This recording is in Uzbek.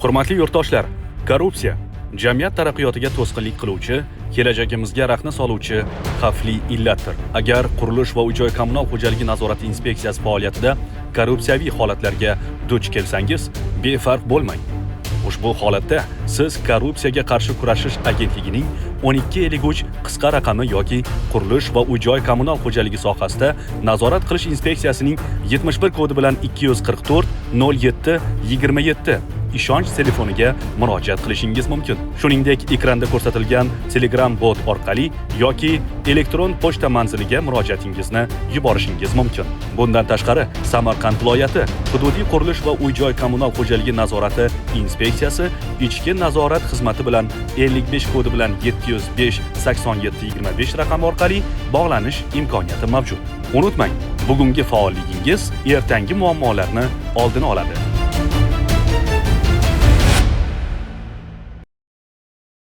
Hurmatli yurtdoshlar, korrupsiya jamiyat taraqqiyotiga to'sqinlik qiluvchi, kelajagimizga raxna soluvchi xavfli illatdir. Agar qurilish va uy-joy kommunal xo'jaligi nazorati inspeksiyasi faoliyatida korrupsiyaviy holatlarga duch kelsangiz, befarq bo'lmang. Ushbu holatda siz Korrupsiyaga qarshi kurashish agentligining 1253 qisqa raqami yoki qurilish va uy-joy kommunal xo'jaligi sohasida nazorat qilish inspeksiyasining 71 kodi bilan 244 07 27 ishonch telefoniga murojaat qilishingiz mumkin. Shuningdek, ekranda ko'rsatilgan Telegram bot orqali yoki elektron pochta manziliga murojaatingizni yuborishingiz mumkin. Bundan tashqari, Samarqand viloyati hududiy qurilish va uy-joy kommunal xo'jaligi nazorati inspeksiyasi ichki nazorat xizmati bilan 55 kodi bilan 705 87 25 raqami orqali bog'lanish imkoniyati mavjud. Unutmang, bugungi faolligingiz ertangi muammolarni oldini oladi.